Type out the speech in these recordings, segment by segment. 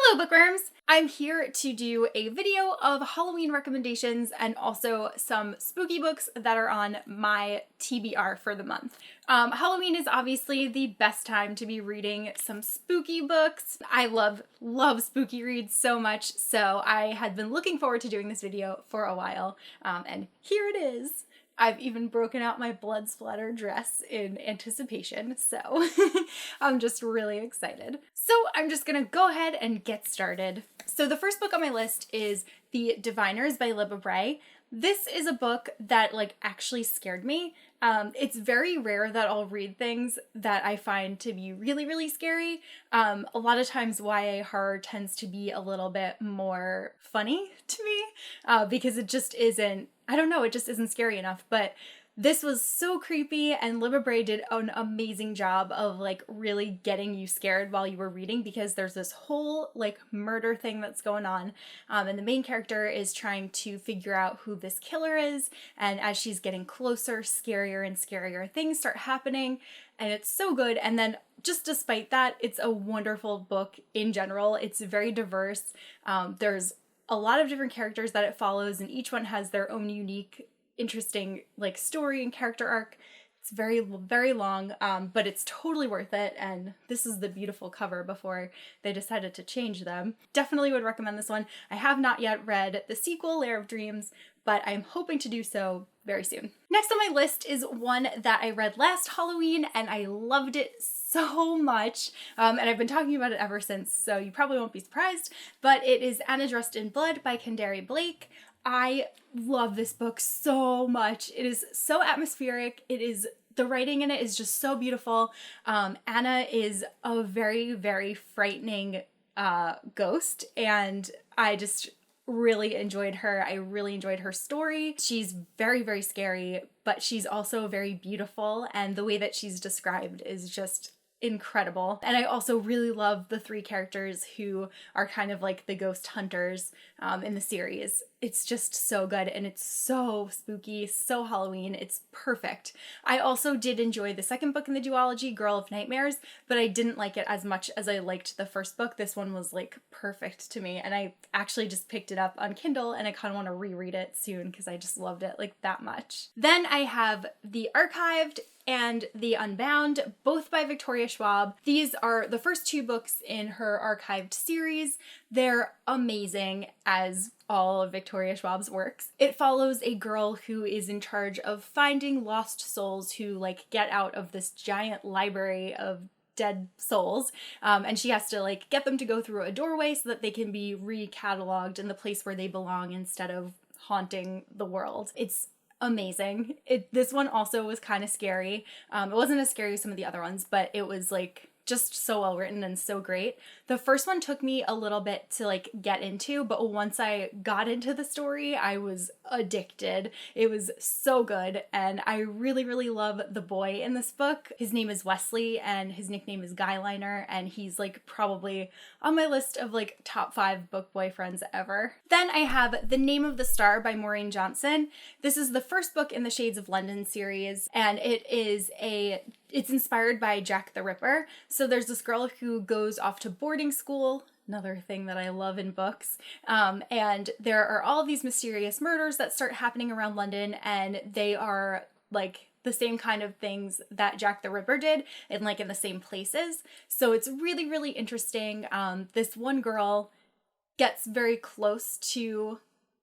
Hello bookworms! I'm here to do a video of Halloween recommendations and also some spooky books that are on my TBR for the month. Halloween is obviously the best time to be reading some spooky books. I love spooky reads so much, so I had been looking forward to doing this video for a while, and here it is. I've even broken out my blood splatter dress in anticipation, so I'm just really excited. So I'm just gonna go ahead and get started. So the first book on my list is The Diviners by Libba Bray. This is a book that actually scared me. It's very rare that I'll read things that I find to be really scary. A lot of times YA horror tends to be a little bit more funny to me because it just isn't, I don't know, it just isn't scary enough. But this was so creepy, and Libba Bray did an amazing job of really getting you scared while you were reading, because there's this whole murder thing that's going on, and the main character is trying to figure out who this killer is, and as she's getting closer, scarier and scarier things start happening, and it's so good. And then just despite that, it's a wonderful book in general. It's very diverse. There's a lot of different characters that it follows, and each one has their own unique interesting story and character arc. It's very long, but it's totally worth it, and this is the beautiful cover before they decided to change them. Definitely would recommend this one. I have not yet read the sequel, Lair of Dreams, but I'm hoping to do so very soon. Next on my list is one that I read last Halloween, and I loved it so much, and I've been talking about it ever since, so you probably won't be surprised, but it is Anna Dressed in Blood by Kendare Blake. I love this book so much. It is so atmospheric. The writing in it is just so beautiful. Anna is a very frightening ghost, and I just really enjoyed her. I really enjoyed her story. She's very scary, but she's also very beautiful, and the way that she's described is just incredible. And I also really love the three characters who are kind of the ghost hunters in the series. It's just so good, and it's so spooky, so Halloween. It's perfect. I also did enjoy the second book in the duology, Girl of Nightmares, but I didn't like it as much as I liked the first book. This one was perfect to me, and I actually just picked it up on Kindle, and I kind of want to reread it soon because I just loved it that much. Then I have The Archived and The Unbound, both by Victoria Schwab. These are the first two books in her Archived series. They're amazing, as all of Victoria Schwab's works. It follows a girl who is in charge of finding lost souls who get out of this giant library of dead souls, and she has to get them to go through a doorway so that they can be recatalogued in the place where they belong instead of haunting the world. It's amazing. This one also was kind of scary. It wasn't as scary as some of the other ones, but it was just so well written and so great. The first one took me a little bit to get into, but once I got into the story, I was addicted. It was so good, and I really love the boy in this book. His name is Wesley, and his nickname is Guyliner, and he's probably on my list of top 5 book boyfriends ever. Then I have The Name of the Star by Maureen Johnson. This is the first book in the Shades of London series, and it's inspired by Jack the Ripper. So there's this girl who goes off to boarding school, another thing that I love in books, and there are all these mysterious murders that start happening around London, and they are the same kind of things that Jack the Ripper did, and in the same places. So it's really interesting. This one girl gets very close to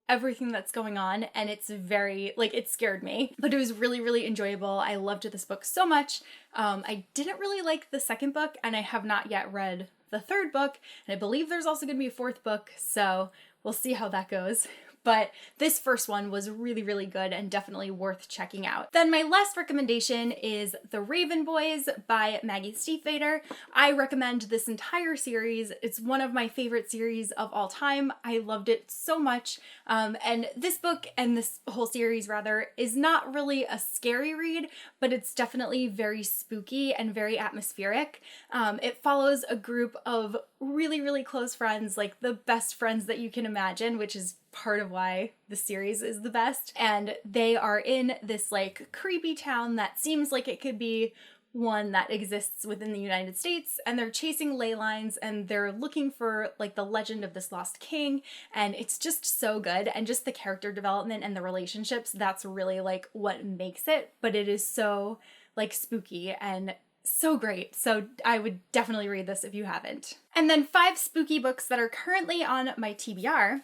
everything that's going on, and it's very it scared me, but it was really enjoyable. I loved this book so much. I didn't really like the second book, and I have not yet read the third book, and I believe there's also going to be a fourth book, so we'll see how that goes. But this first one was really good and definitely worth checking out. Then my last recommendation is The Raven Boys by Maggie Stiefvater. I recommend this entire series. It's one of my favorite series of all time. I loved it so much. And this book, and this whole series rather, is not really a scary read, but it's definitely very spooky and very atmospheric. It follows a group of really close friends, the best friends that you can imagine, which is part of why the series is the best. And they are in this creepy town that seems like it could be one that exists within the United States, and they're chasing ley lines and they're looking for like the legend of this lost king, and it's just so good. And just the character development and the relationships, that's really like what makes it, but it is so like spooky and so great. So I would definitely read this if you haven't. And then 5 spooky books that are currently on my TBR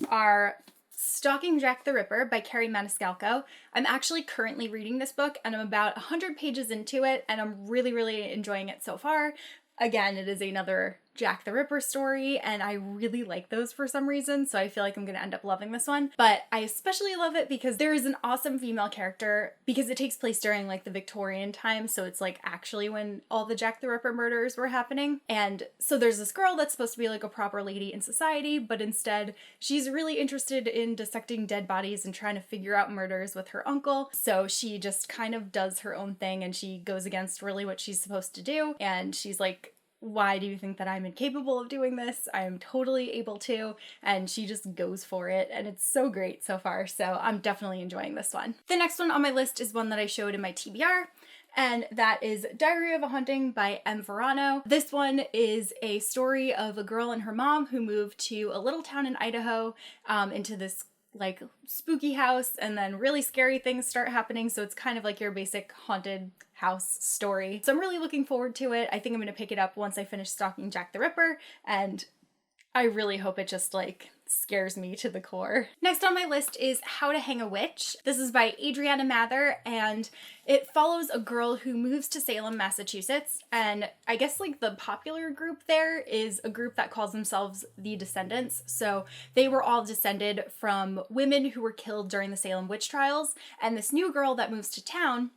are Stalking Jack the Ripper by Carrie Maniscalco. I'm actually currently reading this book and I'm about 100 pages into it and I'm really, really enjoying it so far. Again, it is another Jack the Ripper story and I really like those for some reason, so I feel like I'm gonna end up loving this one. But I especially love it because there is an awesome female character, because it takes place during like the Victorian time, so it's like actually when all the Jack the Ripper murders were happening. And so there's this girl that's supposed to be like a proper lady in society, but instead she's really interested in dissecting dead bodies and trying to figure out murders with her uncle. So she just kind of does her own thing and she goes against really what she's supposed to do. And she's like, why do you think that I'm incapable of doing this? I am totally able to. And she just goes for it. And it's so great so far. So I'm definitely enjoying this one. The next one on my list is one that I showed in my TBR. And that is Diary of a Haunting by M. Verano. This one is a story of a girl and her mom who moved to a little town in Idaho, into this like spooky house, and then really scary things start happening. So it's kind of like your basic haunted house story. So I'm really looking forward to it. I think I'm going to pick it up once I finish Stalking Jack the Ripper, and I really hope it just like scares me to the core. Next on my list is How to Hang a Witch. This is by Adriana Mather, and it follows a girl who moves to Salem, Massachusetts, and I guess like the popular group there is a group that calls themselves the Descendants. So they were all descended from women who were killed during the Salem witch trials, and this new girl that moves to town,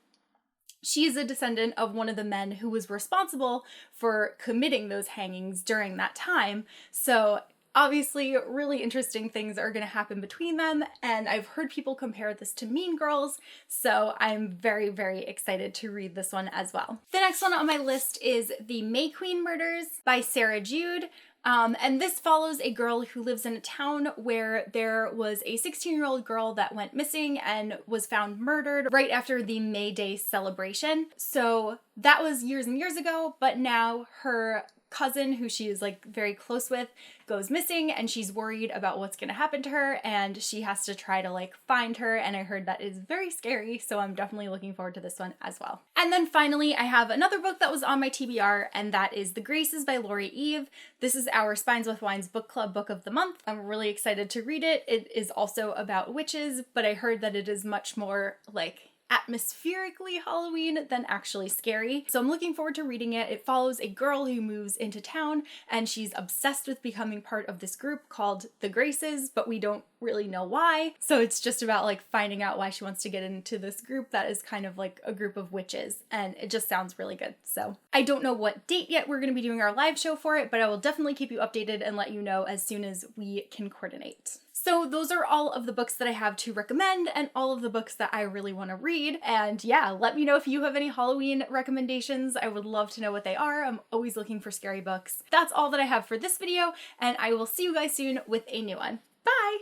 she's a descendant of one of the men who was responsible for committing those hangings during that time. So obviously really interesting things are going to happen between them, and I've heard people compare this to Mean Girls, so I'm very, very excited to read this one as well. The next one on my list is The May Queen Murders by Sarah Jude. And this follows a girl who lives in a town where there was a 16-year-old girl that went missing and was found murdered right after the May Day celebration. So that was years and years ago, but now her cousin, who she is like very close with, goes missing, and she's worried about what's gonna happen to her, and she has to try to like find her, and I heard that is very scary, so I'm definitely looking forward to this one as well. And then finally, I have another book that was on my TBR, and that is The Graces by Lori Eve. This is our Spines with Wines book club book of the month. I'm really excited to read it. It is also about witches, but I heard that it is much more like atmospherically Halloween than actually scary. So I'm looking forward to reading it. It follows a girl who moves into town and she's obsessed with becoming part of this group called the Graces, but we don't really know why. So it's just about like finding out why she wants to get into this group that is kind of like a group of witches, and it just sounds really good. So I don't know what date yet we're going to be doing our live show for it, but I will definitely keep you updated and let you know as soon as we can coordinate. So those are all of the books that I have to recommend and all of the books that I really want to read. And yeah, let me know if you have any Halloween recommendations. I would love to know what they are. I'm always looking for scary books. That's all that I have for this video, and I will see you guys soon with a new one. Bye!